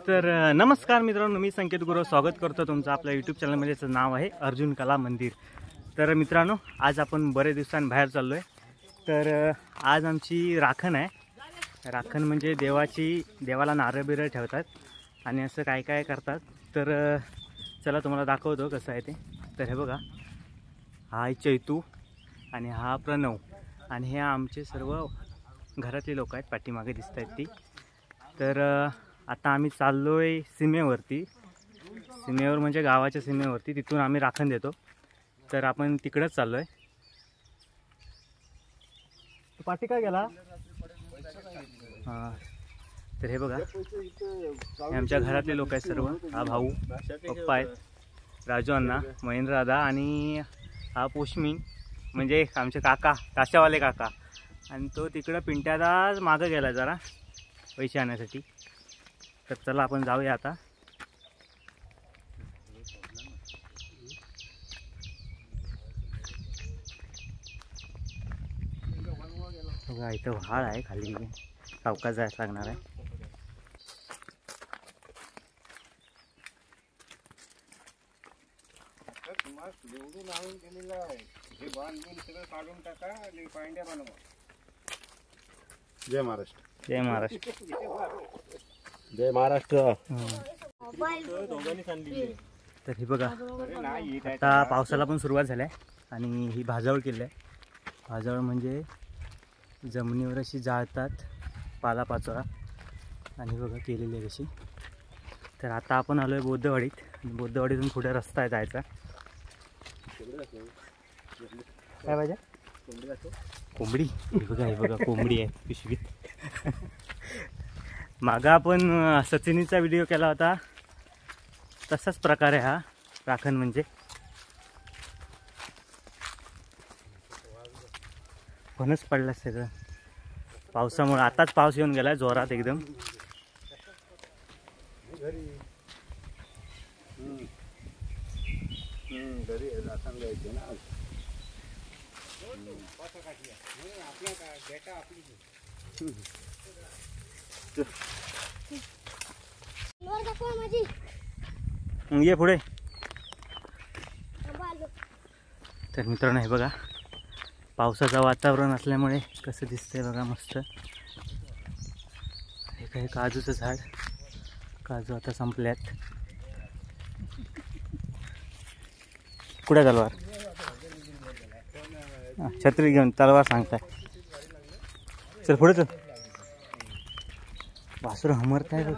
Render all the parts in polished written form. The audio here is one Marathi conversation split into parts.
तर नमस्कार मित्रांनो, मी संकेत गुरु स्वागत करतो तुमचं आपल्या यूट्यूब चॅनलमध्ये. त्याचं नाव आहे अर्जुन कला मंदिर. तर मित्रांनो, आज आपण बरेच दिवसांनी बाहेर चाललो आहे. तर आज आमची राखण आहे. राखण म्हणजे देवाला नारळ बिरळ ठेवतात आणि असं काय काय करतात. तर चला तुम्हाला दाखवतो कसं आहे ते. तर हे बघा, हा चैतू आणि हा प्रणव आणि हे आमचे सर्व घरातले लोक आहेत, पाठीमागे दिसत आहेत ती. तर आता आम्ही चाललो आहे सीमेवर म्हणजे गावाच्या सीमेवरती. तिथून आम्ही राखण देतो. तर आपण तिकडंच चाललो आहे. पाठी काय गेला? हां, तर हे बघा, हे आमच्या घरातले लोक आहेत सर्व. हा भाऊ, पप्पा आहेत, राजू अण्णा, महेंद्र दादा आणि हा पोशमी म्हणजे आमचे काका, काशावाले काका. आणि तो तिकडं पिंट्यादाच मागं गेला जरा पैसे आणण्यासाठी. तर चला आपण जाऊया आता. बघा, इथं व्हाळ आहे, खाली सावकाश जायला लागणार आहे. जय महाराष्ट्र. जय महाराष्ट्र. जय महाराष्ट्र. तर ही बघा, आता पावसाला पण सुरुवात झाली आहे आणि ही भाजावळ केली आहे. भाजावळ म्हणजे जमिनीवर अशी जाळतात पालापाचोळा, आणि बघा केलेली आहे कशी. तर आता आपण आलो आहे बौद्धवाडीत. बौद्धवाडीतून पुढे रस्ता आहे जायचा. काय पाहिजे? कोंबडी. हे बघा कोंबडी आहे पिशवीत. मागं आपण सचिनीचा व्हिडिओ केला होता, तसाच प्रकार आहे हा राखण म्हणजे. फणस पडला सगळं पावसामुळे. आताच पाऊस येऊन गेलाय जोरात एकदम. ये पुढे. तर मित्रांनो, हे बघा, पावसाचं वातावरण असल्यामुळे कसं दिसतंय बघा, मस्त. हे काय काजूचं झाड. काजू आता संपल्यात. कुठे तलवार? छत्री घेऊन तलवार सांगताय. चल पुढे चल. वासुर हमरताय बघ.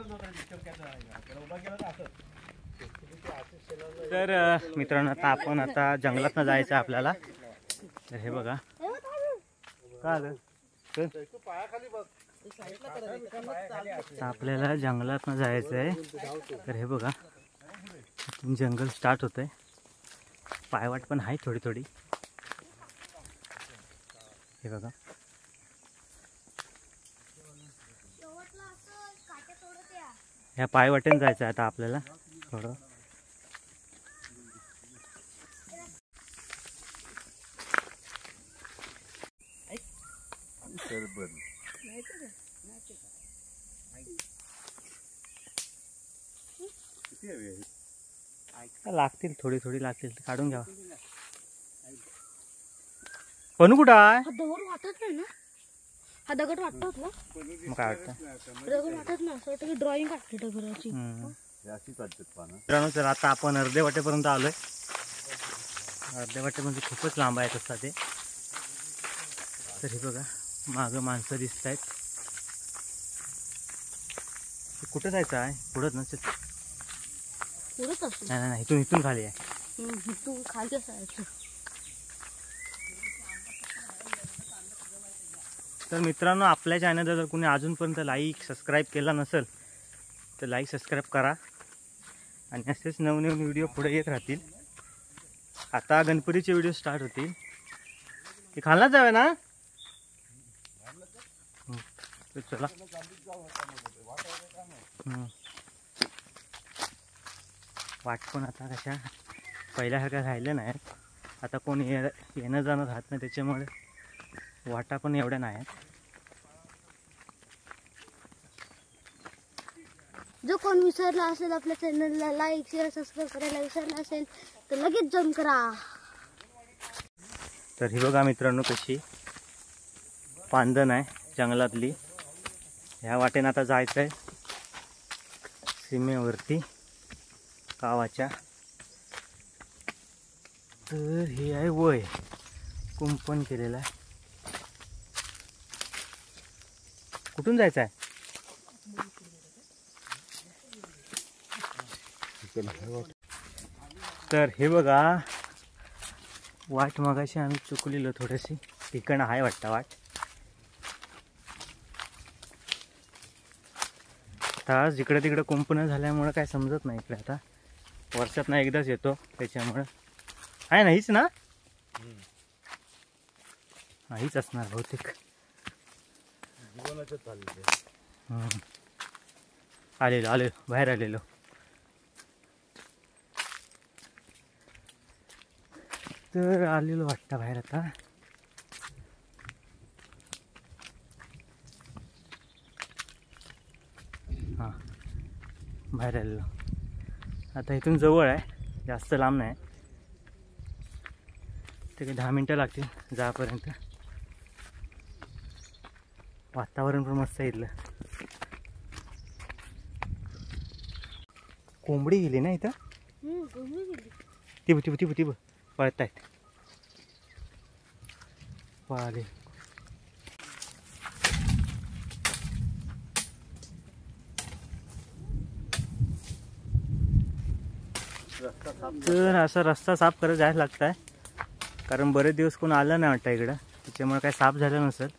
तर मित्रांनो, आता जंगलातनं जायचं आपल्याला. तर हे बघा, का आपल्याला जंगलातनं जायचं आहे. तर हे बघा, जंगल स्टार्ट होत आहे. पायवाट पण आहे थोडी थोडी. हे बघा, ह्या पायवाटेने जायचं आहे आता आपल्याला थोडं. लागतील, थोडी थोडी लागतील, काढून घ्या. पण कुठं आहे? दगड वाटत नाही ना, हा दगड वाटत ना. मग काय वाटतं? दगड वाटत ना, असं वाटतं की ड्रॉइंग काढते दगडाची. मित्रांनो, तर आता आपण अर्धे वाटेपर्यंत आलोय. अर्धे वाटे म्हणजे खूपच लांब आहे तसा ते. तर हे बघा, मागं माणसं दिसत आहेत. कुठं जायचं आहे? पुढंच नसेल. पुढंच असतो. नाही नाही, इथून खाली आहे. तू खाली असायचं. तर मित्रांनो, आपल्या चॅनलला जर कोणी अजूनपर्यंत लाईक सबस्क्राईब केला नसेल तर लाईक सबस्क्राईब करा. आणि असेच नवनवीन व्हिडिओ पुढे येत राहतील. आता गणपतीचे व्हिडिओ स्टार्ट होतील. हे खालनाच जावे ना. चला. वाट पण आता कशा पहिल्यासारख्या राहिल्या नाहीत. आता कोणी येणं जाणं राहत नाही, त्याच्यामुळे वाटा पण एवढ्या नाही आहेत. जो कोण विसरला असेल आपल्या चॅनलला लाईक शेअर सबस्क्राईब करायला विसरला असेल तर लगेच जॉईन करा. तर ही बघा मित्रांनो कशी पांदण आहे जंगलातली. ह्या वाटेनं आता जायचं आहे सीमेवरती गावाच्या. तर हे आहे वय कुंपण केलेलं आहे. कुठून जायचं आहे? तर हे बघा वाट मगाशी आम्ही चुकलेलो थोडीशी. ठिकाण आहे वाटतं वाट. आता जिकडे तिकडे कुंपण झाल्यामुळं काय समजत नाही इकडे. आता वर्षात ना एकदाच येतो त्याच्यामुळं. आहे ना हीच ना? हीच असणार बहुतेक. आलेलो बाहेर आलेलो. तर आलेलो वाटतं बाहेर आता. हां बाहेर आलेलो. आता इथून जवळ आहे, जास्त लांब नाही. ते काही 10 मिनटं लागतील जापर्यंत. वातावरण पण मस्त आहे इथलं. कोंबडी गेली ना इथं. ती पळत आहेत. पळाले. तर असा रस्ता साफ करत जायला लागत आहे, कारण बरेच दिवस कोण आलं नाही वाटतं इकडं, त्याच्यामुळे काय साफ झालं नसेल.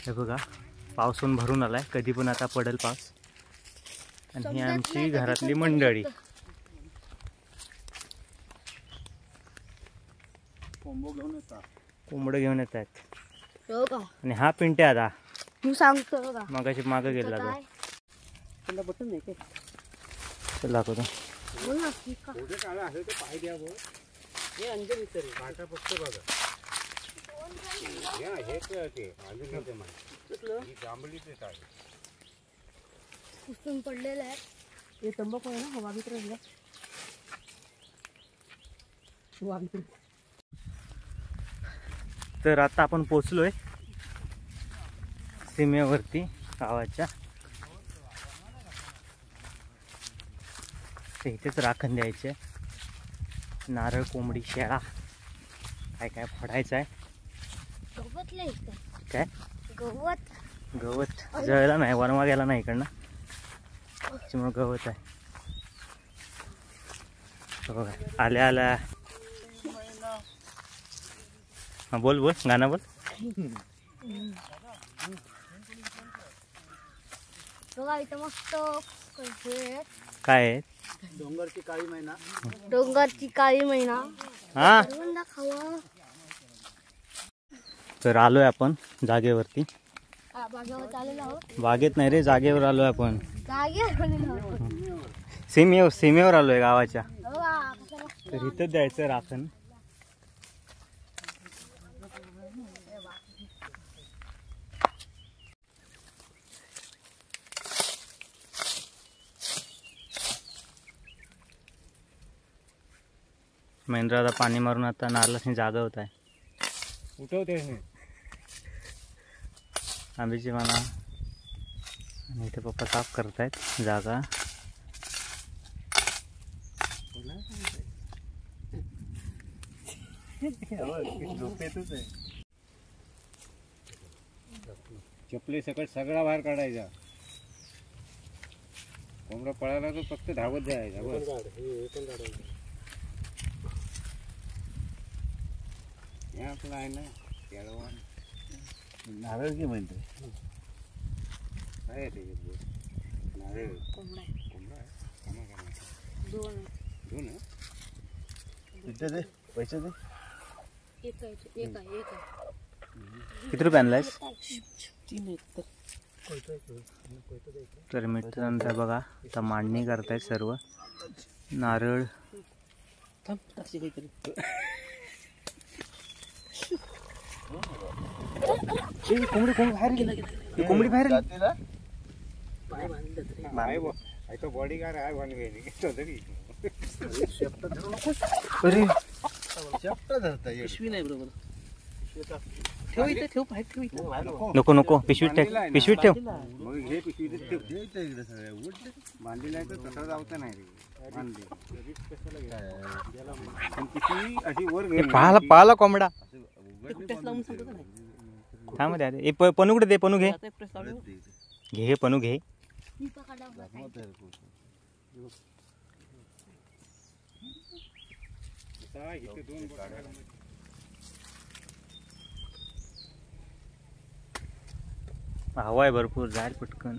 हे बघा पावसून भरून आलाय, कधी पण आता पडेल पाऊस. आणि ही आमची घरातली मंडळी. कोंबडं घेऊन येत आहेत. आणि हा पिंटे आता तू सांगतो का मगाशी मागं गेला तो. चल दाखवतो. पुसून पडलेलं आहे. हे तंबाखू आहे ना, हवा वितरला. तर आता आपण पोचलोय सीमेवरती गावाच्या. इथेच राखण द्यायचे. नारळ, कोंबडी, शेळा काय काय फोडायचं आहे. काय गवत जळला नाही, वनवा गेला नाही इकडनं, त्याच्यामुळे गवत आहे. बघा आल्या. हा बोल गाणं बोल. इथं मस्त काय आहे? डोंगरची काळी मैना. हा तर आलोय आपण जागेवरती. बागेत नाही रे, जागेवर आलोय आपण. सीमेवर आलोय गावाच्या. तर इथं द्यायचं राखण. महेंद्र आता पाणी मारून आता नारळाची जागा होत आहे. उठवते आंब्याची पाना. आणि इथे पप्पा साफ करतायत जागा. चपली सकट सगळा बाहेर काढायचा. कोंबडा पळाला तर फक्त धावत जायचा. आपला आहे ना केळवण नारळ की म्हणते काय ते नारळ. कोंबडा दोन दे पैसे दे. किती रुपये आणलायस? 3 तर मित्रांनो बघा आता मांडणी करतायत सर्व. नारळ कोंबडी बाहेर गेली. कोंबडी बाहेर गेली. जातीला बॉडी गार्ड आहे बन गेली तरी अरे चपटा धरता येईल. पिशवी नाही बरोबर. ठेव इथे, ठेव बाहेर ठेव इथे. नको पिशवीत ठेव. पिशवीत ठेव. मग हे पिशवी इकडे सगळ्या उघडले. बांधलेलं आहे तर तसं जावचं नाही रे बांधले पण पिशवी अशी वर हे गेली पाहाला कोंबडा. ते कुठेच लावून सांगतो का नाही. थांब द्या. हे पनूकडे दे. पनू घे. आता एक प्रेस लावलं. घे पनू घे. मी पकडा इथे दोन गाड्या हवा आहे भरपूर. जाईल पटकन.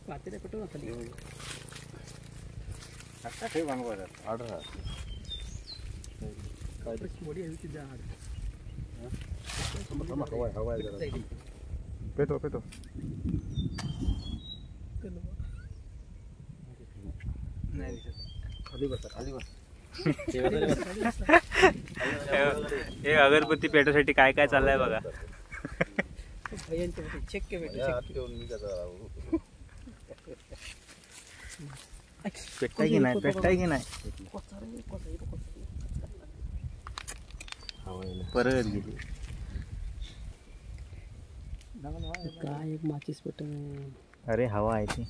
पातेल्या कुठं ना खाली. आता ठेव बनवा जात ऑर्डर मोडी आहे ती द्या. हवाय जरा. पेतो खाली बसा. हे अगरबत्ती पेटवण्यासाठी काय काय चाललंय बघा. भैयांच्या चेक के भेटू या हात ठेवून मी कसं राहू. पेटताय की नाही. परत गेली. काय एक माचीस पेट. अरे हवा आहे ती.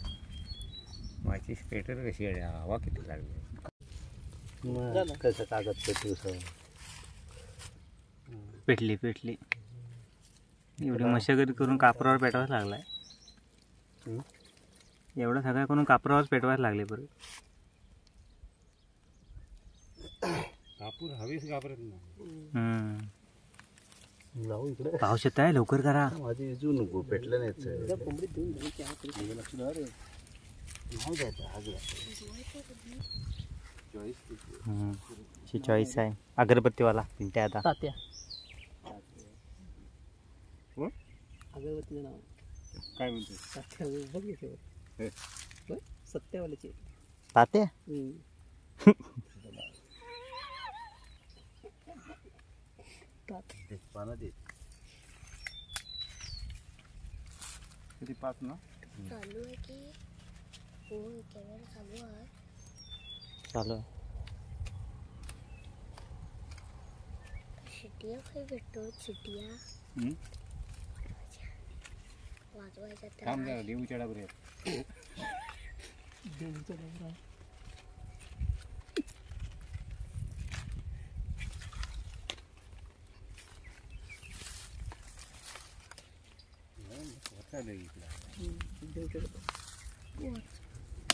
माझी स्पेटर कशी आहे हवा किती लागली कसं कागद पेटू पेटली. एवढी मशागत करून कापरावर पेटवायच लागलाय. एवढं सगळं करून कापरावर पेटवायला लागले परत. कापूर हवेच घाबरत नाही लावू इकडे. पाऊस येत आहे. लवकर करा. माझी इजू नको पेटलं नाही कोंबडी देऊन झाली की हात लक्ष द्या रे. नाही जायचं हाजरा चॉईस ची चॉईस आहे. अगरबत्तीवाला पिंट्या आता. तात्या. अगरबत्तीचं नाव काय म्हणतो तात्या. बघ याच्यावर. होय? सत्यावाल्याचे. तात्या. पानं दे. किती 5 ना चालू आहे की हो कॅमेरा चालू आहे. चालू. शिटिया काही भेटतो. शिटिया वाजवायच्या थांब तर जरा देऊच्या डाबर देवीचा डोंगरा. देवीच्या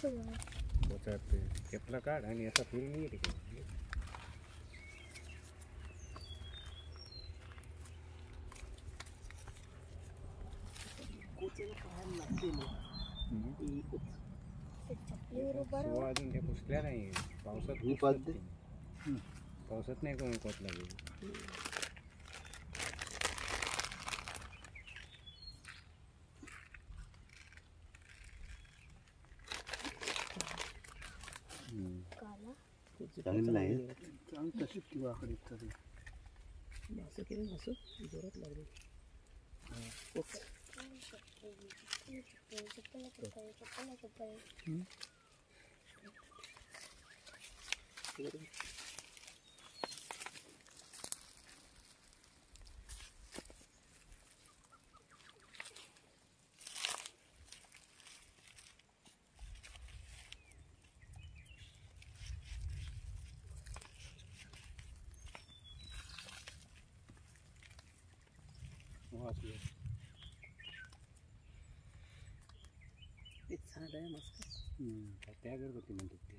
डोंगरा. चपला काढ आणि असा फिरून ये तिकडे. कोचेला पाहायला लागते ना. चपलीवर उभा शिवा अजून ते पुसल्या नाही पावसात ही पुसतात पद्धत. ते. पावसात नाही कोण कोत लागेल. काला चांगली नाही तशीच किंवा आकडे तरी असं केलं असं जोरात लागले. एक झाड आहे मस्त. त्या घरगुती म्हणतात ते.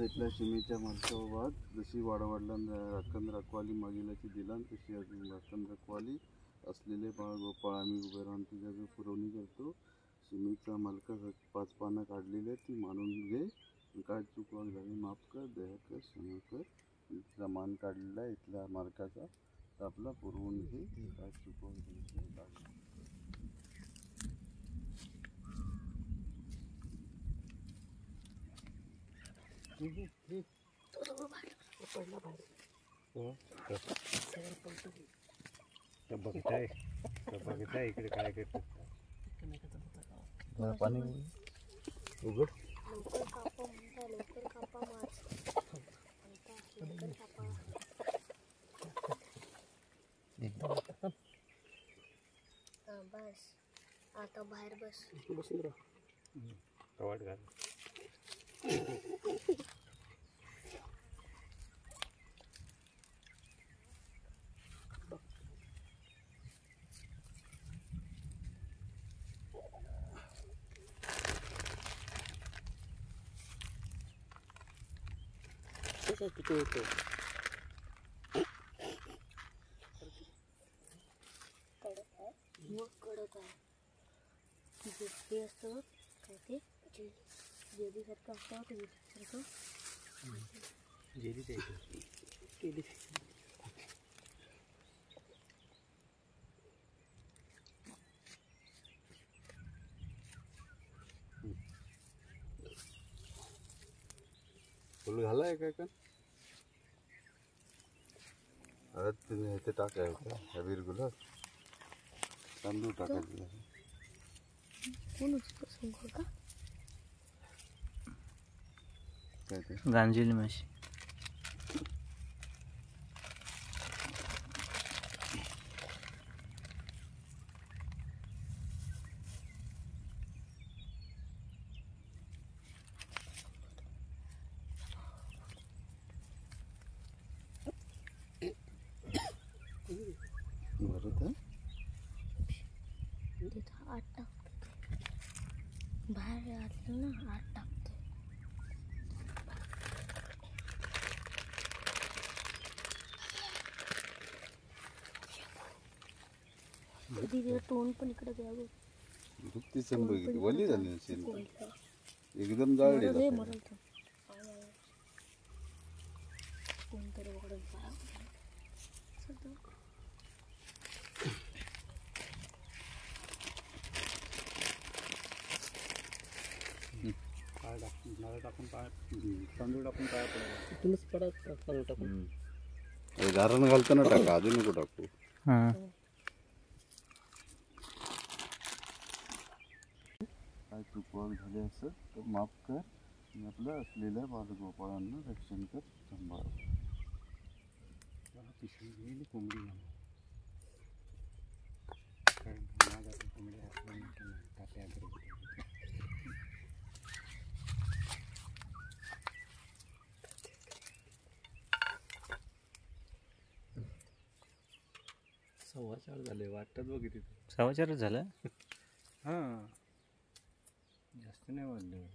इथल्या शिमेच्या मार्गावर जशी वाडवडिलांना राखण रखवाली मागिलाची दिलान तशी अजून राखण रखवाली असलेले बाळ गोपाळ आम्ही उभे राहून तुझ्या पुरवणी करतो. शिमेचा मालका 5 पानं काढलेली ती मानून घे. काय चुकवाक झाली माफ कर, दया कर, क्षमा कर. तिचा मान काढलेला इथल्या मालकाचा आपला पुरवून घे काय चुकवून घे बघताय इकडे काय करतात. पाणी उघड लवकर कापा म्हणता, लवकर कापा माछ. लवकर कापा. हा, बस आता बाहेर बस. कवाट घाल. किती होतं कडक आहे, मग कडक आहे. ते असतं काय ते जेलीसारखं असतं, ते सारखं जेली केली. फुल घालाय काय का आता तुम्ही इथे टाकाय का हवीर गुलाब तांदूळ टाकायचे कोण असतं सांगू का? काय ते गांजेली माशी. भरत आहे तिथं आठ टाकतो. बाहेर आलं ना आठ टाकतो. कधी तोंड पण इकडे द्यावं. दुखती बघितली वली झाली असेल एकदम जाळली मरल मरल तो. कोणतरी उघडून तांदूळ टाकून काय पडायला तुम्हीच पडत तांदूळ टाकून. गारण घालताना टाका अजून नको टाकू हां काय चुकवाक झाले असं तर माफ कर आणि आपलं असलेल्या बालगोपाळांना रक्षण कर सांभाळ पिशवी गेली कोंबडी कारण माझा कोंबडी तात्या सव्वा चार झाले वाटतात बघ किती. 4:15 झालं. हां जास्त नाही वाढलं.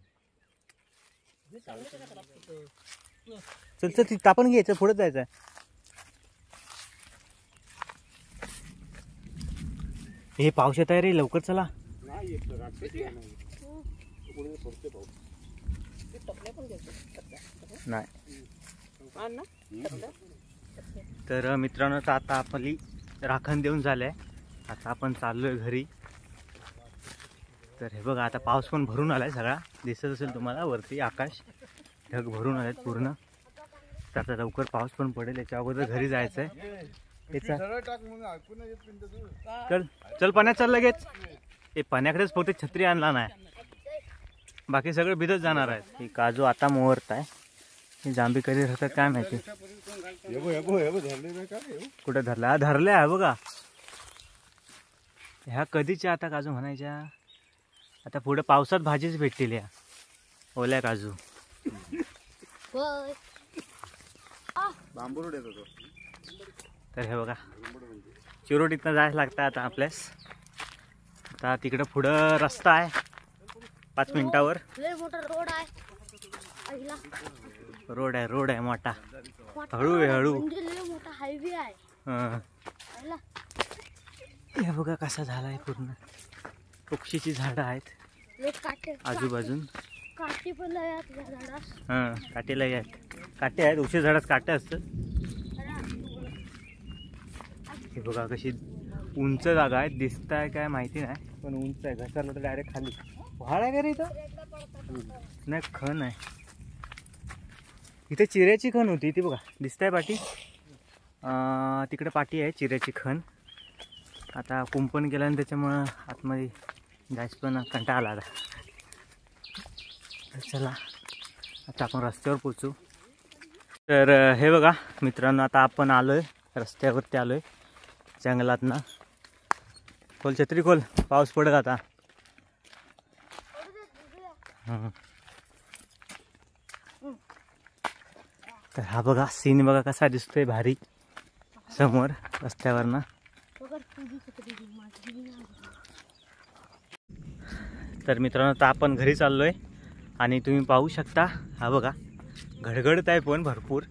चल चल ती तापण घ्यायचं पुढे जायचं. हे पाऊस येत आहे रे लवकर चला. नाही येत टपल्या पण घ्यायचं नाही ना. तर मित्रांनो तर आता आपली राखण देऊन झालंय. आता आपण चाललोय घरी. तर हे बघा आता पाऊस पण भरून आलाय सगळा दिसत असेल तुम्हाला वरती आकाश ढग भरून आलेत पूर्ण. तर आता लवकर पाऊस पण पडेल याच्या अगोदर घरी जायचंय. चल चल पाण्यात चल लगेच. हे पाण्याकडेच फक्त छत्री आणला नाही बाकी सगळं भिजत जाणार आहेत. ही काजू आता मोहरत आहे. ही जांभी कधी राहतात काय माहिती. कुठे धरल्या हा धरल्या आहे बघा. ह्या कधीच्या आता काजू म्हणायच्या. आता पुढे पावसात भाजीच भेटतील या ओल्या काजू. बांबूड येत होतो. तर हे बघा चिरोटीतनं जायला लागतं आता आपल्यास. आता तिकडं पुढं रस्ता आहे 5 मिनिटावर. लय मोठा रोड आहे. रोड आहे मोठा. हळू आहे हळू. म्हणजे लय मोठा हायवे आहे. हं. हे बघा कसा झालाय पूर्ण. पक्षीची झाडं आहेत लय काटे आजूबाजून. काटे पण लय आहेत या झाडास. हां काटेला आहेत. काटे आहेत उशी झाडात काटे असतं. हे बघा कशी उंच जागा आहे, दिसताय काय माहिती नाही, पण उंच आहे. घसरलं तर डायरेक्ट खाली. पहाड आहे का रे इथं? नाही, खण आहे इथे. चिऱ्याची खण होती ती बघा, दिसताय पाठी. तिकडे पाठी आहे चिऱ्याची खण. आता कुंपण केलं आणि त्याच्यामुळं आतमध्ये जायचं पण कंटाळा आला आता. चला आता आपण रस्त्यावर पोचू. तर हे बघा मित्रांनो, आता आपण आलोय रस्त्यावरती, आलोय जंगलात ना. खोल छत्री खोल, पाऊस पडत आता. तर हा बघा सीन बघा कसा दिसतोय भारी समोर रस्त्यावर ना. तर मित्रांनो आता आपण घरी चाललोय आणि तुम्ही पाहू शकता हा बघा घडघडत आहे पण भरपूर.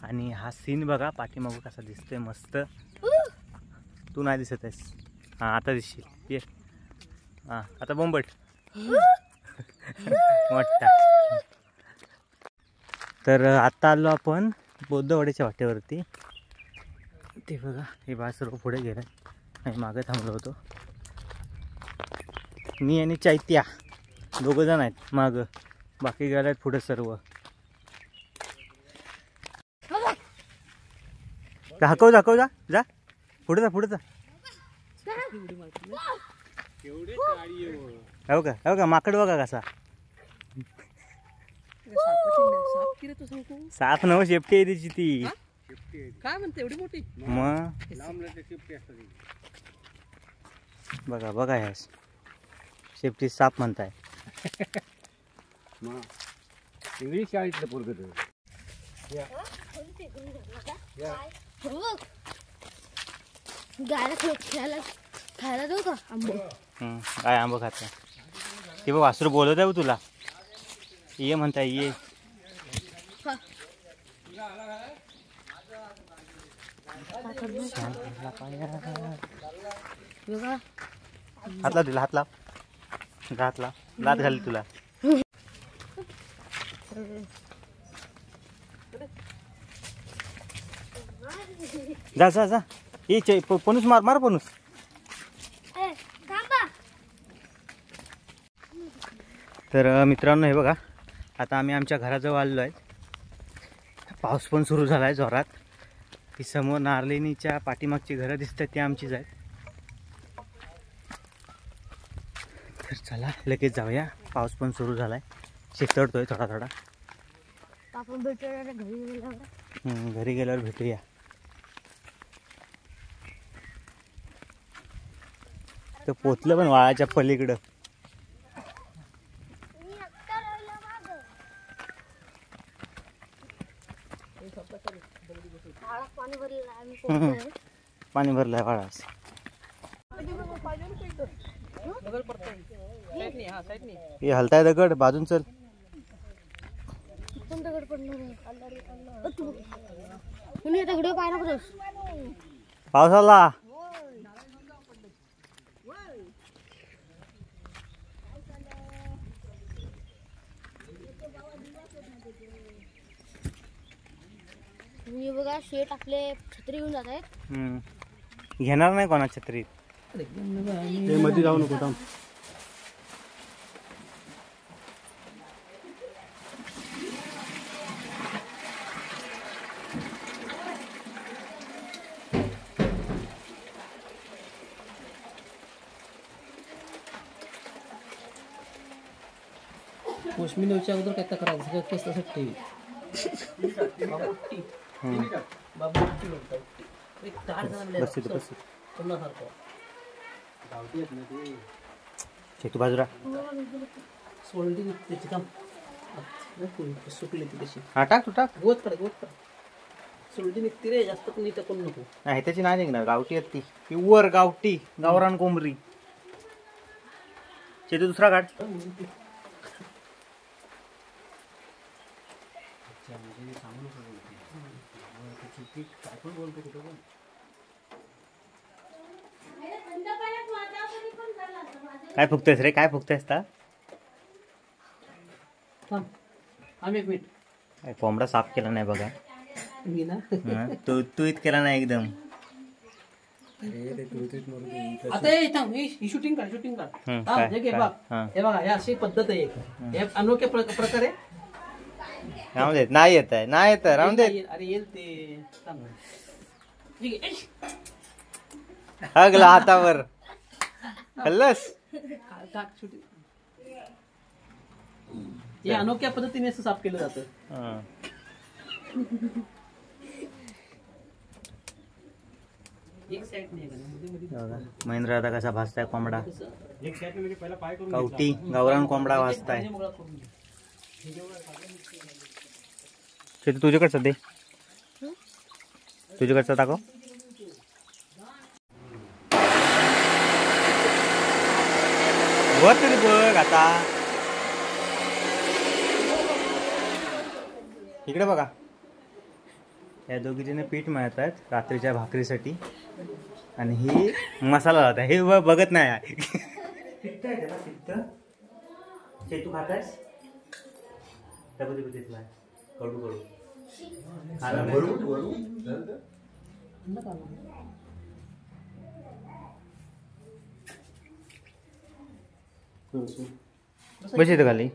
आणि हा सीन बघा पाठीमागून कसा दिसतोय मस्त. तू नाही दिसत आहेस, हां आता दिसशील. ये हां आता बोंबट मोठा. तर आता आलो आपण बौद्धवाडीच्या वाटेवरती. ते बघा हे बा सर्व पुढे गेलं आणि मागे थांबलो होतो. मी आणि चैत्या दोघं जण आहेत मागं, बाकी गेले आहेत पुढे सर्व. दाखव दाखव, जा जा पुढे जा, पुढे जा. हो का माकड बघा कसा. साप नव शेपटी आहे तिची ती. काय म्हणते एवढी मोठी? मग बघा बघा ह्या शेपटी साप म्हणताय. इंग्लिश शाळेतलं पोरगं. गायला खेळायला खायला जाऊ का आंबो? काय आंबो खाता ते बघ. वासरू बोलत आहे तुला, ये म्हणताय ये. हात लाव तिला, हात लाव, हात लाव, लात घाली तुला. जा जा जा, ये पणूस मार, मार पणूस. तर मित्रांनो हे बघा आता आम्ही आमच्या घराजवळ आलेलो आहे. पाऊस पण सुरू झाला आहे जोरात. ही समोर नारळीच्या पाठीमागची घरं दिसतात ती आमचीच आहेत. तर चला लगेच जाऊया, पाऊस पण सुरू झाला आहे, शितळतोय थोडा थोडा. आपण भेटूया घरी गेल्यावर. घरी गेल्यावर भेटूया. तर पोचलं पण वाळाच्या पलीकडं. पाणी भरलंय वाळास. हे हलताय दगड, बाजून चल. दगड पडणार कुणी दगड पाय नको. पावसाला मी बघा शेट आपले छत्री घेऊन जात आहेत. घेणार नाही कोणा छत्री. मध्ये जाऊ नको थांब. मोसमी नऊच्या अगोदर काय करायचं केस तसं ठेवी. तू बाजूला सोलटी त्याची काम सुकली ती तशी. हा टाक, तू टाक. गोत कर गोत कर. सोलटी निघते रे, जास्त पण नीट करून नको. नाही त्याची नाही निघणार, गावठी आहेत ती प्युअर गावठी गावरान कोंबडी. शेती दुसरा काढ. काय फुकतेस रे, काय फुकतेस ता? थांब आम्ही एक मिनिट. कोंबडा साफ केला नाही बघा. मी ना तू केला नाही एकदम. आता हे थांब, ही शूटिंग काढ. हम्म, हा, काय, हे घे काय? बघ. हा. हे बघा, हे अशी पद्धत आहे एक. हे अनोख्या प्रकारे राहून देत नाही येत आहे राहून देत. अरे येईल ते. थांब. ठीक आहे. हगला हातावर खाल्लस. टाक shooting. हे अनोख्या पद्धतीने असं साफ केलं जातं. हा. एक साईड नाही का, मध्ये बघा, महेंद्र आता कसा भाजताय कोंबडा. एक साईड मध्ये पहिला पाय करून कवटी गावरान कोंबडा भाजताय. शेतू तुझ्याकडचं दे, तुझ्याकडचं टाको. वर तरी बघ आता. इकडे बघा, या दोघीजण पीठ मळत आहेत रात्रीच्या भाकरीसाठी आणि ही मसाला लावत आहे. हे बघत नाही. पित्त आहे त्याला, पित्त. तू खातास कडू कडू बस येतं खाली.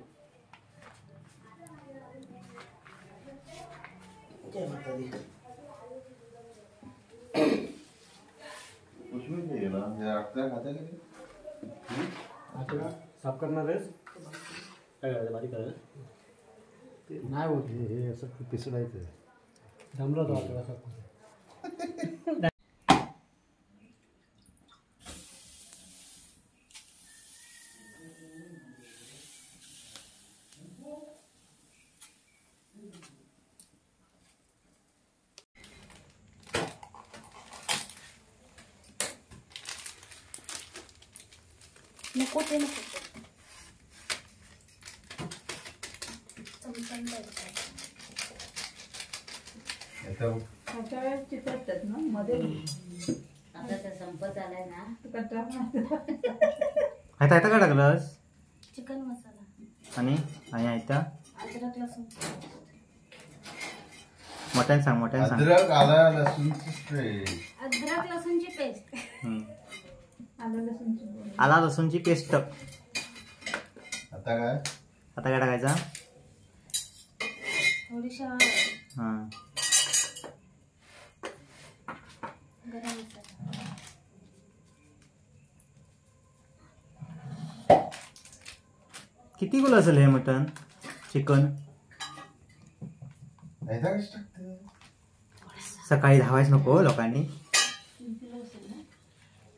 साफ करणार आहेस काय करायचं, बारीक करायचं नाही होत. हे असं पिसडायचं. जमलं तो आपल्याला साफ करायचं. नको ते नको. चमचा द्यायचा. चिकटतात ना मध्ये. आता ते संपत आलाय ना. आता काय टाकलंस? चिकन मसाला आणि आता अद्रक लसूण. मटन सांग, मटन सांग. अद्रक आला लसूणची पेस्ट. अद्रक लसूणची पेस्ट. आला लसूणची पेस्ट. आता काय टाकायचा? थोडीशी हा, गरम मसाला. किती किलो असेल हे मटन चिकन? सकाळी धावायच नको लोकांनी.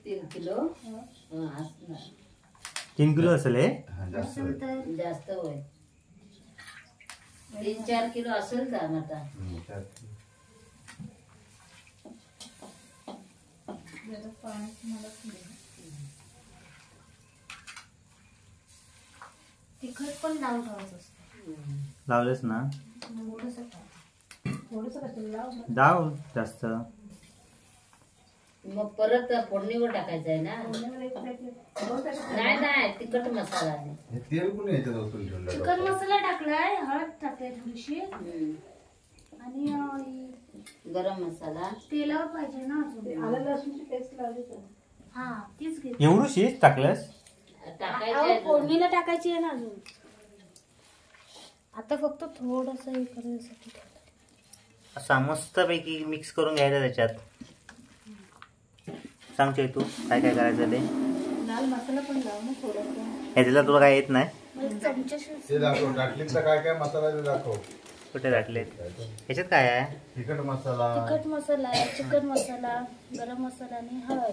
3 किलो 3 किलो असेल हे. जास्त होय. 3-4 किलो असेल का आता. तिखट पण लावून ठेवायचं असतं. लावलेस ना? थोडंसं जाऊ जास्त. मग परत फोडणीवर टाकायचं आहे ना. नाही तिखट मसाला नाही. तेल कोणी याच्यात ओतून ठेवलं? चिकन मसाला टाकलाय, हळद टाकलाय थोडीशी आणि गरम मसाला. तेलावर पाहिजे ना अजून. आलं लसूणची पेस्ट लावली तर. हा तीच घे. एवढं शीज टाकलंस? टाकायचं फोडणीला टाकायची आहे ना अजून. आता फक्त थोडस हे करायसाठी असा मस्तपैकी मिक्स करून घ्यायचं त्याच्यात. सांगते तू काय काय करायचं ते. लाल मसाला पण लाव ना थोडासा. ह्याच्याला तुला काय येत नाही? ते दाखव. टाकलीचा काय काय मसाला ते दाखव. कुठे टाकले? ह्याच्यात काय आहे? तिखट मसाला, तिखट मसाला आहे, चिकन मसाला, गरम मसाला आणि हळद.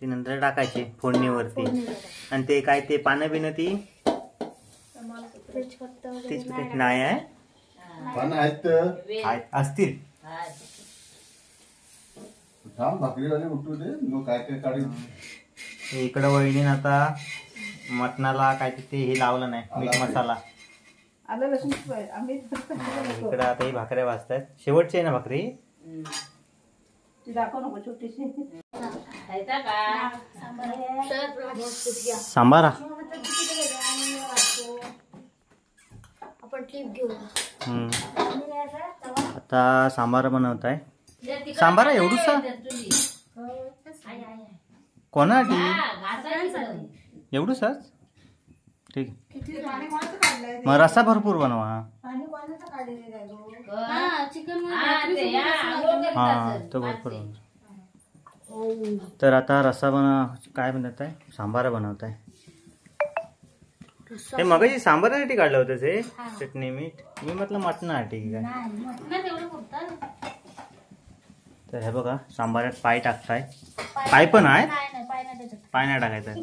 ती नंतर टाकायची फोडणीवरती. फोडणीला आणि ते काय ते पानं बिनं ती तेजपत्ता वगैरे तीच नाही नाही आहे? पानं आहेत तर. आहेत, असतील. थांब, भाकरीवाले उठू दे. मग काय काय काढी. इकडं वहिनीन आता मटणाला काय ते हे लावलं नाही, मीठ मसाला. आलं लसूण आम्ही इकडं आता ही भाकऱ्या भाजतायत. शेवटची आहे ना भाकरी? ती दाखव नको छोटीशी. सांबारा. आपण टीप घेऊ. आता सांबार बनवत आहे. सांबार एवढूसा कोणासाठी एवढूसाच ठीक आहे. ते पाणी कोणाचं काढलंय? मग रस्सा भरपूर बनवा. पाणी कोणाचं काढलेलं आहे गो? चिकन हा तो भरपूर बनवा. तर आता रस्सा काय बनवत आहे? सांबार बनवत आहे. ते मगाशी सांबारासाठी काढलं होतं ते चटणी मीठ. मी म्हटलं मटणासाठी काय. तर हे बघा सांबारात पाय टाकताय. पाय पण आहे. पाय नाही टाकायचं.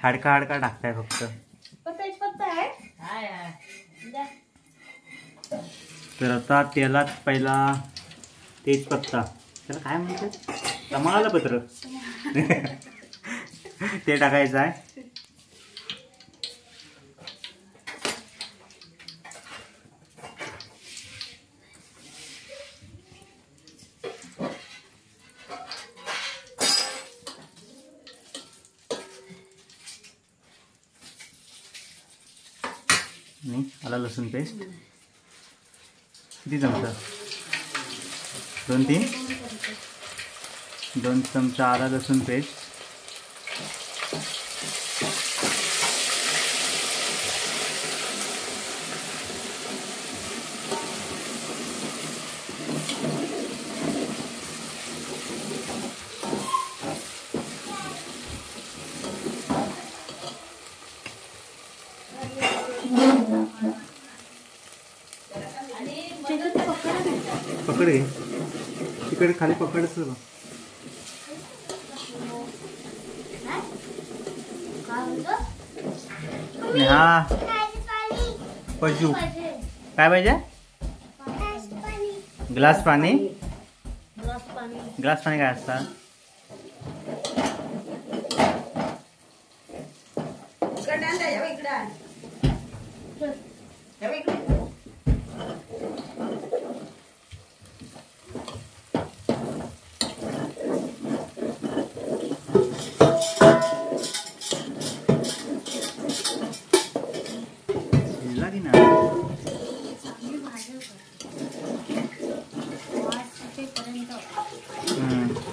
हाडका टाकताय फक्त. तर आता तेलात पहिला तेजपत्ता, त्याला काय म्हणतात, तमालपत्र ते टाकायचं आहे. आणि आला लसूण पेस्ट किती चमचा? 2 चमचा आला लसूण पेस्ट. पकड घे तिकडे खाली पकडच बघ. हा पशू काय पाहिजे? ग्लास पाणी. ग्लास पाणी काय असतं?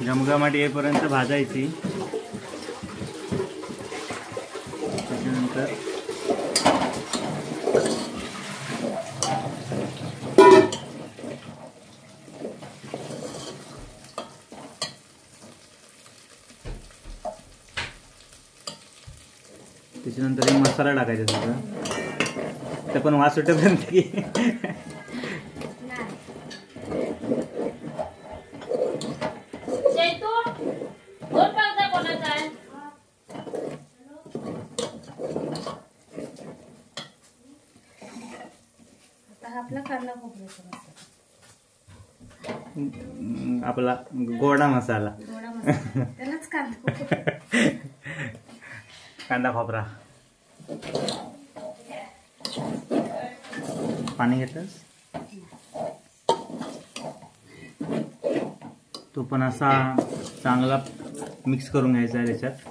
घमघमाट येईपर्यंत भाजायची. त्याच्यानंतर हे मसाला टाकायचा सगळं. ते पण वास सुटेपर्यंत की आपला गोडा मसाला. कांदा खोबरा. पाणी घेतलंस तो पण असा चांगला मिक्स करून घ्यायचा आहे त्याच्यात.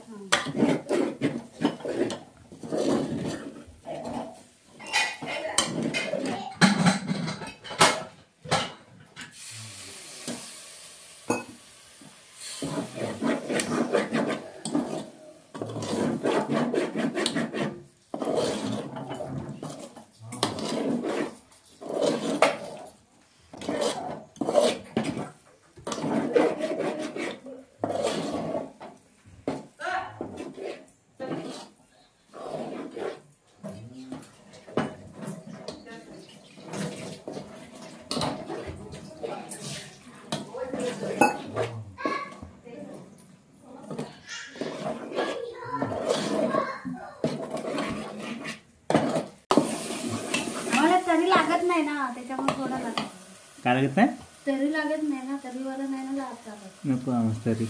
काय लागत नाही? तरी लागत नाही ना. तरी वाला नाही ना लागत. नको आमस तरी.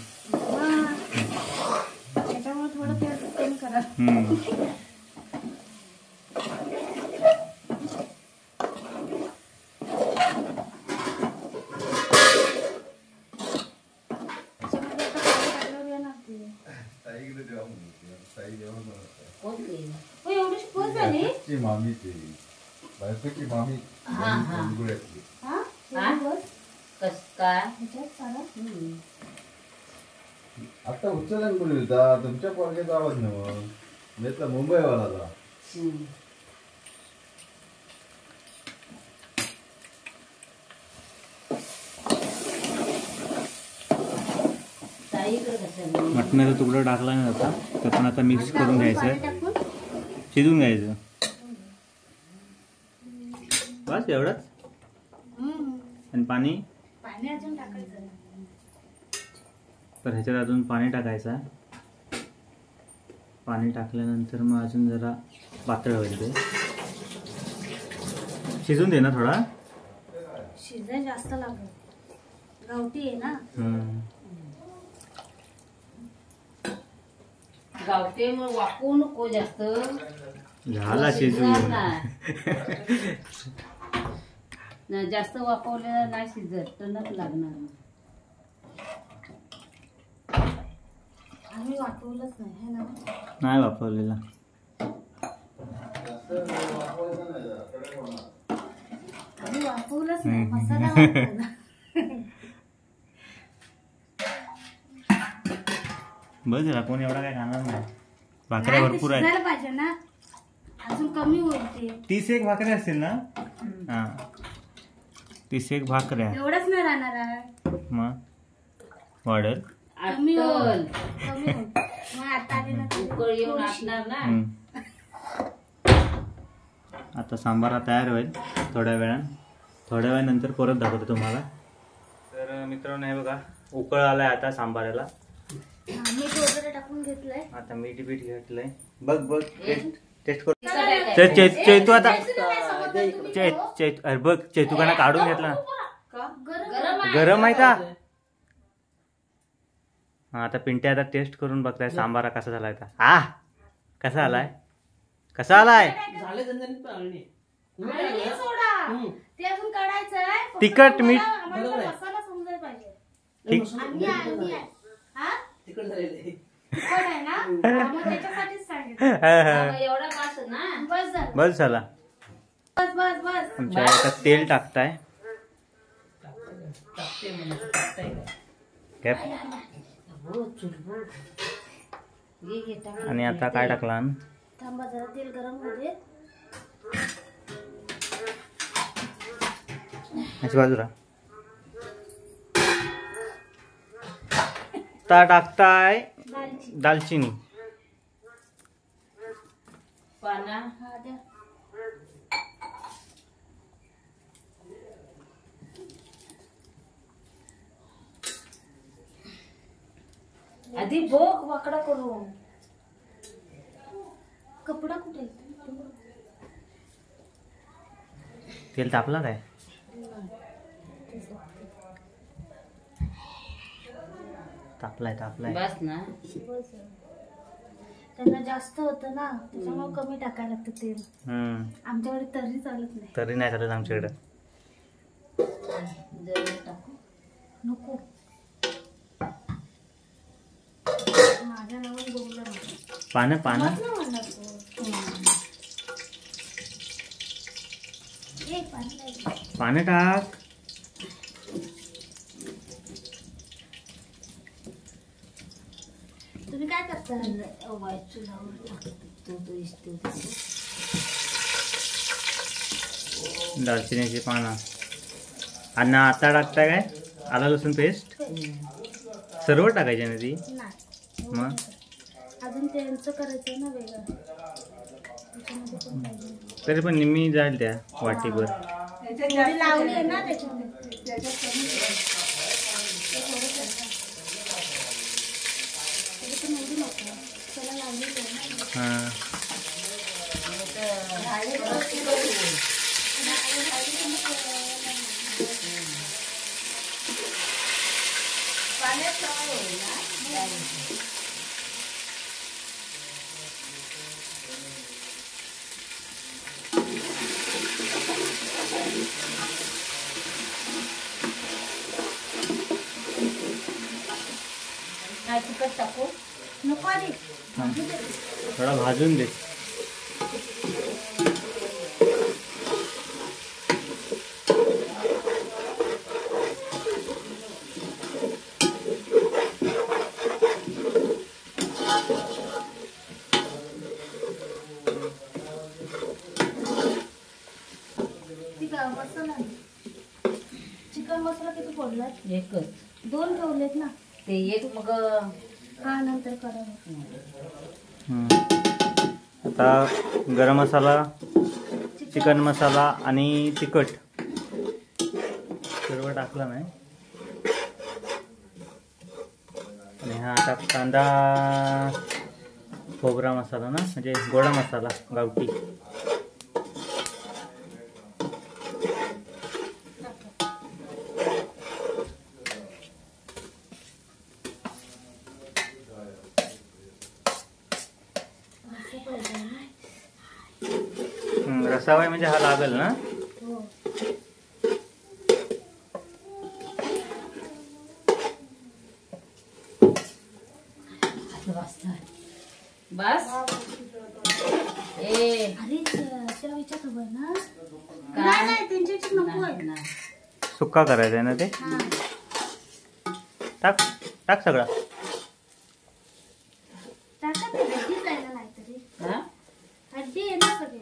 त्याच्यामुळे थोडं तेल करा. एवढीच पोच झाली. बायकोची मामी गुळ्यातली. कस काय ह्याच्यात सारा आता उचलन बोलली तुमच्या पोरग्याचा आवाज नव्हता नेतला मुंबईवाला. मटणाचा तुकडा टाकला नाही होता तर पण आता मिक्स करून घ्यायचं, शिजून घ्यायचं. बस एवढंच. आणि पाणी अजून टाकायचं. तर ह्याच्यात अजून पाणी टाकायचं. पाणी टाकल्यानंतर मग अजून जरा पातळ होईल ते. शिजून दे ना थोडा. शिजाय जास्त लागत, गावठी आहे ना. गावते मग वाकवू नको जास्त. झाला शिजून. जास्त वापरलेला नाही शिजत, टणक लागणार. आम्ही वापरलंच नाही है ना. नाही वापरलेला. आम्ही वापरलंच नाही, मसाला वापरला. बस झाला, कोण एवढा काय खाणार नाही. भाकऱ्या भरपूर आहेत. शिजायला पाहिजे ना, अजून कमी होईल ते. 31 भाकऱ्या असतील ना. हा 31 भाकऱ्या. एवढंच नाही राहणार आहे. मग वाढल. कमी होईल, कमी होईल. मग आता आली ना उकळ येऊन असणार ना. आता सांबार तयार होईल थोड्या वेळानंतर परत दाखवतो तुम्हाला. तर मित्रांनो हे बघा उकळ आलाय आता सांबाराला. मीठ वगैरे टाकून घेतलंय. आता मीठ घेतलंय. बघ टेस्ट कर. चैतू आता अरे बघ चैतू का काढून घेतला. गरम आहे का. हा आता पिंट्या आता टेस्ट करून बघताय सांबारा कसा झालाय का. कसा आलाय. ते अजून काढायचं. तिखट मीठ मसाला समजायला पाहिजे. ठीक. तिखट आहे ना, मग त्याच्यासाठीच सांगितलं. एवढा पास ना. बस झालं. बस झाला. बस तुमच्या आता तेल टाकताय. आणि आता काय टाकला. थांबा जरा तेल गरम होऊ दे. बाजूला टाकताय दालचिनी. पाना हा द्या. आधी भोग वाकडा करून. कपडा कुठे. तेल तापला काय. तापलाय. बस ना. त्यांना जास्त होतं ना, त्याच्यामुळे कमी टाकायला लागतं तेल. आमच्याकडे तरी चालत नाही. तरी नाही चालत आमच्याकडे. टाकू नको. माझ्या नावाने बोललं पानं पानं टाक. तुम्ही काय करता. दालचिनीची पानं. आणि आता टाकताय काय. आला लसूण पेस्ट सर्व टाकायची ना ती. नाही मग अजून त्यांचं करायचं ना वेगळं. त्याच्यामध्ये पण पाहिजे. तरी पण निम्मी जाईल त्या वाटीभर. थोडी लावली आहे ना त्याच्यामध्ये. त्याला लावली आहे ना. हां तिखट टाकू नको आधी. थोडा भाजून दे. मसाला किती फोडला? एकच 2 ठेवलेत ना. ते एक मग हा नंतर करा. आता गरम मसाला, चिकन मसाला आणि तिखट सर्व टाकलं नाही. आणि हा आता कांदा खोबरा मसाला ना, म्हणजे गोडा मसाला गावठी. रसावाय म्हणजे हा लागल ना. हो. बस ए अरे चवीच्या खबर ना. काय नाही त्यांच्याची नको आहे. नाही. सुक्का करायचा आहे ना ते. हा. टाक टाक सगळा. टाका ते हड्डी जायला नाही तरी. हा? हड्डी आहे ना सगळे.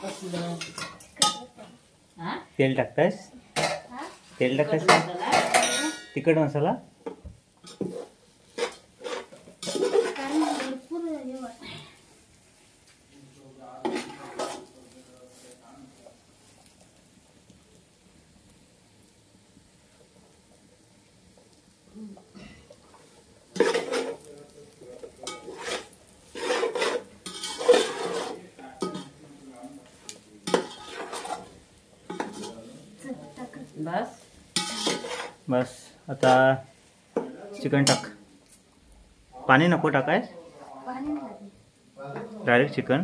कसलं? हा? तेल टाकतायस? तेल टाकतायस का? तिखट मसाला. कारण भरपूर हे वाटतं. बस बस आता चिकन टाक. पाणी नको टाकाय. पाणी नाही लागेल. Direct chicken.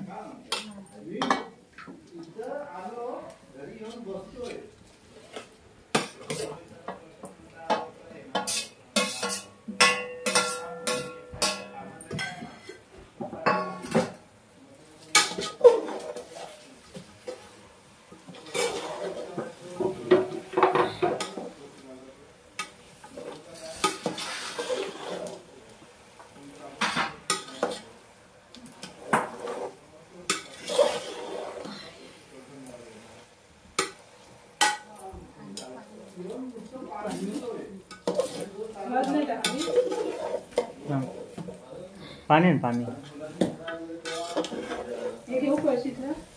पाणी ना पाणी.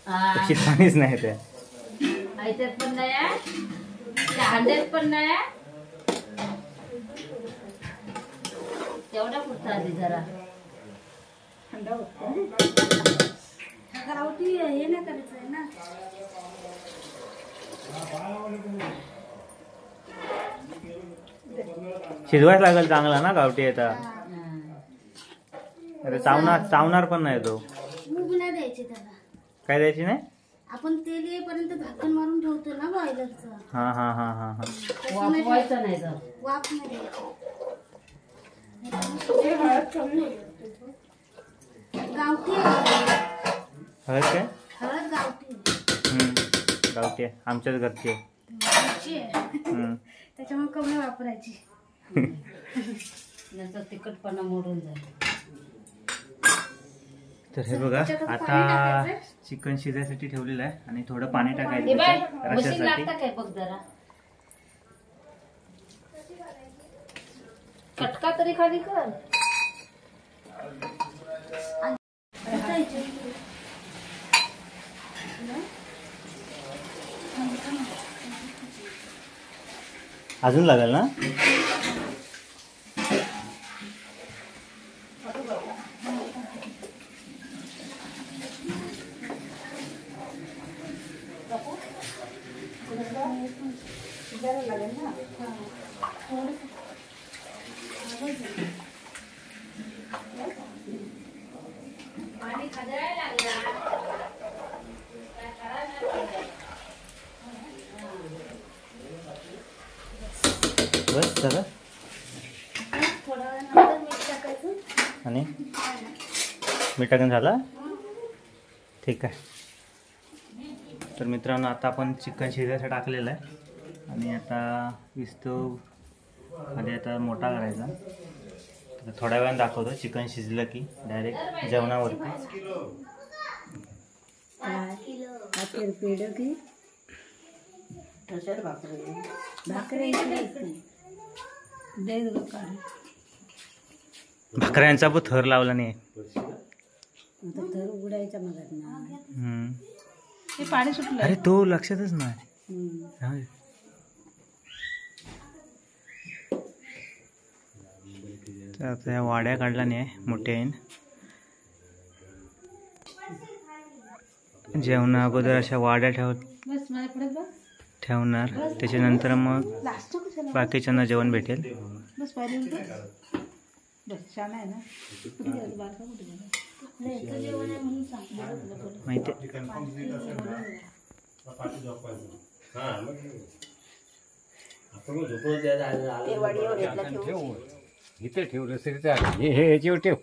अशी पाणीच नाही ते. आयत्यात पण नाही आहे, त्या हांड्यात पण नाही आहे. तेवढा पुरता आधी जरा गावठी हे नाही करायचं आहे ना. शिजवायच लागेल चांगला ना गावठी येता. अरे चावणार पण नाही तो. मूग नाही द्यायचे त्याला. काय द्यायची नाही. आपण तेल येईपर्यंत झाकण मारून ठेवतो ना बॉयलरचं. हा हा हा हा हा. वाफवायचं नाही तर वाफ नाही द्यायची. गावठी हळद काय. हळद गावठी गावठी आहे आमच्याच घरची आहे. घरची आहे. त्याच्यामुळे कमी वापरायची. नंतर तिखटपणा मोडून जाईल. तर हे बघा आता चिकन शिजायसाठी ठेवलेलं आहे आणि थोडं पाणी टाकायचं मशीन रस्स्यासाठी. लागतं काय बघ जरा. कटका तरी खाली कर. अजून लागेल ना. बस सगळं. थोड्या वेळानंतर मीठ टाकायचं. आणि मीठ टाकून झालं. ठीक आहे. तर मित्रांनो आता आपण चिकन शिजायला टाकलेलं आहे आणि आता विस्तव आधी आता मोठा करायचा. आता थोड्या वेळाने दाखवतो चिकन शिजलं की डायरेक्ट जेवणावरती. भाकऱ्यांचा पण थर लावला नाही. पाणी सुटलं. अरे तो लक्षातच नाही. तर आता या वाड्या काढला नाही मोठ्या येईन. जेवणा अगोदर अशा वाड्या ठेवणार. त्याच्यानंतर मग बाकीच्यांना जेवण भेटेल. माहिती इथे ठेवलं तरी चालेल. हे याच्यावर ठेव.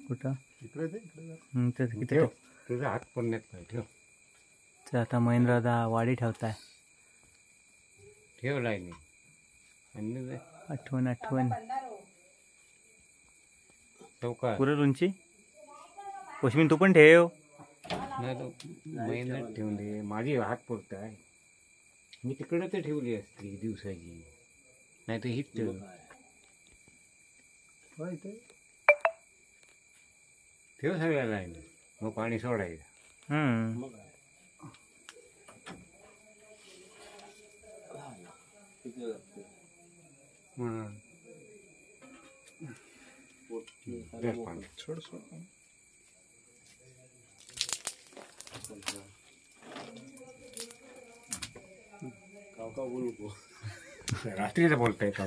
कुठं ठेव. तुझा हात पडण्यात नाही. ठेव. तर आता महेंद्रदा वाडी ठेवताय. ठेवलाय मी. आणि आठवण चौका पुरं उंची. पश्चिम तू पण ठेव. नाही तो महिन्यात ठेवून दे. माझी हात पुरत आहे. मी तिकडे तर ठेवली असती दिवसाची. नाही तर हीच ठेव. ठेव सगळ्याला आहे. मग पाणी सोडायचं. रात्रीचं बोलताय का?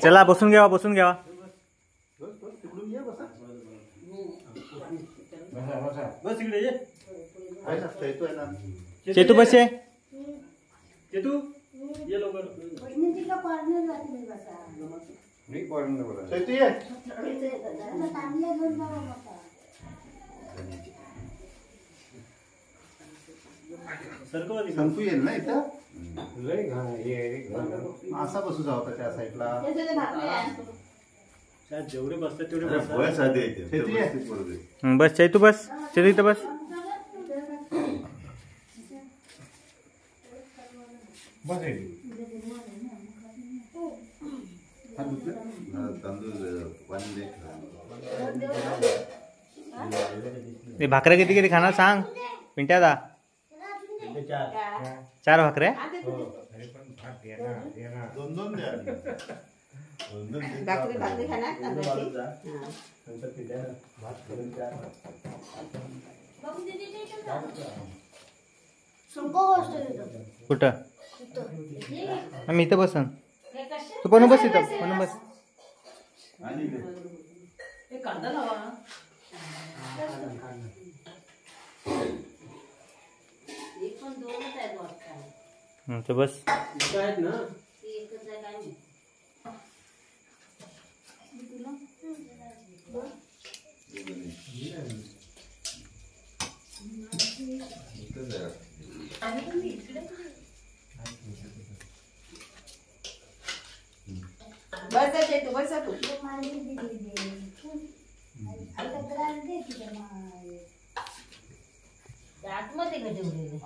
चला बसून घ्यावा. चेतू बस ये. चेतू ये लवकर. संपू येईल ना इथं. लय घाण असा बसू जावं त्या साईडला. जेवढे बसतात तेवढे बस. चैतू बस. चैतू इथं बस. ते भाकऱ्या किती खाणार सांग पिंट्या दा. 4 भाकऱ्या. कुठं आम्ही इथं बसन. तू पण बस इथं. पण बस. तर बस. आतमध्ये का ठेवलेले?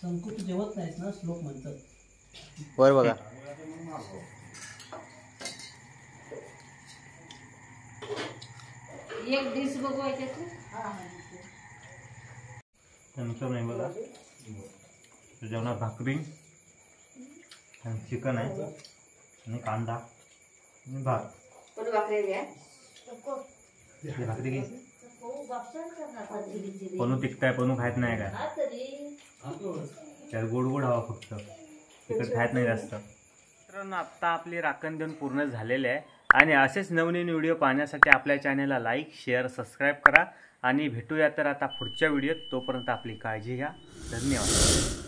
संकुच जेवत नाहीस ना श्लोक म्हणतात. वर बघा. एक डिश बघू याच्यात. नाही बघा. जेवणात भाकरी आणि चिकन आहे आणि कांदा आणि भात. भाकरी घे. पनू तिखट आहे. पनू खायत नाही का? त्यात गोड गोड हवा फक्त. तिखट खायत नाही जास्त. मित्रांनो आत्ता आपली राखण देऊन पूर्ण झालेले आहे. आणि असेच नवनवीन व्हिडिओ पाहण्यासाठी आपल्या चॅनलला लाईक शेअर सबस्क्राईब करा. आणि भेटूया तर आता पुढच्या व्हिडिओत. तोपर्यंत आपली काळजी घ्या. धन्यवाद.